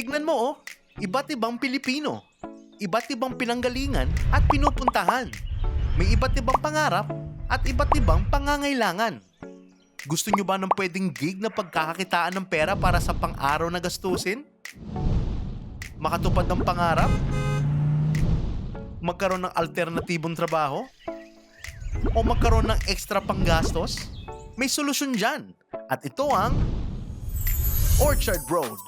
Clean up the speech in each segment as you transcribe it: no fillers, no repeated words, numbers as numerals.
Tignan mo oh, iba't ibang Pilipino, iba't ibang pinanggalingan at pinupuntahan. May iba't ibang pangarap at iba't ibang pangangailangan. Gusto nyo ba ng pwedeng gig na pagkakakitaan ng pera para sa pang-araw na gastusin? Makatupad ng pangarap? Magkaroon ng alternatibong trabaho? O magkaroon ng extra panggastos? May solusyon dyan. At ito ang Orchard Road.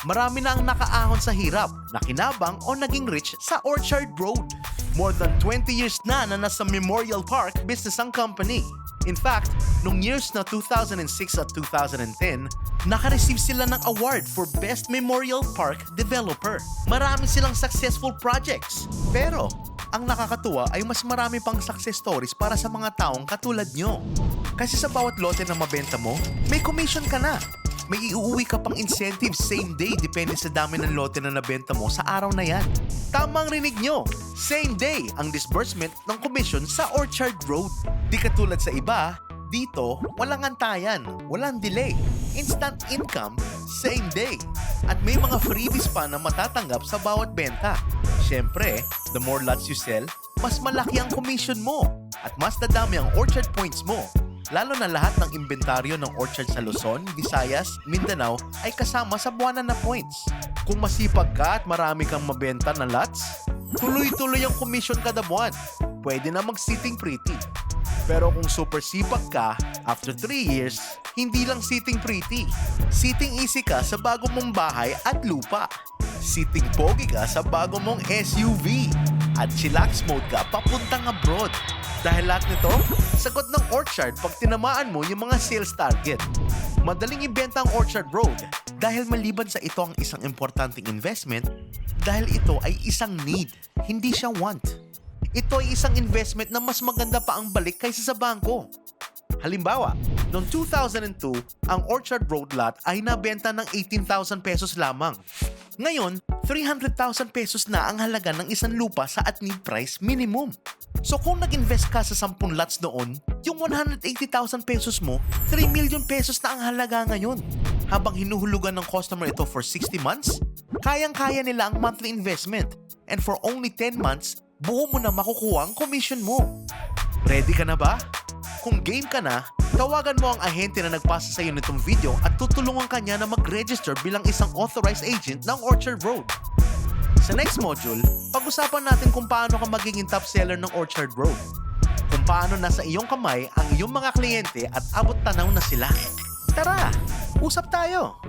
Marami na ang nakaahon sa hirap, nakinabang o naging rich sa Orchard Road. More than 20 years na nasa Memorial Park business ang company. In fact, nung years na 2006 at 2010, naka-receive sila ng award for Best Memorial Park Developer. Marami silang successful projects. Pero, ang nakakatuwa ay mas marami pang success stories para sa mga taong katulad nyo. Kasi sa bawat lote na mabenta mo, may commission ka na. May iuuwi ka pang incentive same day depende sa dami ng lote na nabenta mo sa araw na yan. Tamang rinig nyo, same day ang disbursement ng commission sa Orchard Road. Di katulad sa iba, dito walang antayan, walang delay. Instant income, same day. At may mga freebies pa na matatanggap sa bawat benta. Siyempre, the more lots you sell, mas malaki ang commission mo at mas dadami ang Orchard points mo. Lalo na lahat ng inventaryo ng Orchard sa Luzon, Visayas, Mindanao ay kasama sa buwanan na points. Kung masipag ka at marami kang mabenta na lots, tuloy-tuloy ang commission kada buwan. Pwede na mag-sitting pretty. Pero kung super sipag ka, after 3 years, hindi lang sitting pretty. Sitting easy ka sa bago mong bahay at lupa. Sitting pogi ka sa bago mong SUV. At chillax mode ka papuntang abroad. Dahil lahat nito, sagot ng Orchard pag tinamaan mo yung mga sales target. Madaling ibenta ang Orchard Road dahil maliban sa ito ang isang importanteng investment, dahil ito ay isang need, hindi siya want. Ito ay isang investment na mas maganda pa ang balik kaysa sa bangko. Halimbawa, noong 2002, ang Orchard Road lot ay nabenta ng 18,000 pesos lamang. Ngayon, 300,000 pesos na ang halaga ng isang lupa sa at-need price minimum. So kung nag-invest ka sa 10 lots noon, yung 180,000 pesos mo, 3 million pesos na ang halaga ngayon. Habang hinuhulugan ng customer ito for 60 months, kayang-kaya nila ang monthly investment. And for only 10 months, buo mo na makukuha ang commission mo. Ready ka na ba? Kung game ka na, tawagan mo ang ahente na nagpasa sa iyo nitong video at tutulungan ka niya na mag-register bilang isang authorized agent ng Orchard Road. Sa next module, pag-usapan natin kung paano ka magiging top seller ng Orchard Road. Kung paano nasa iyong kamay ang iyong mga kliyente at abot tanaw na sila. Tara, usap tayo!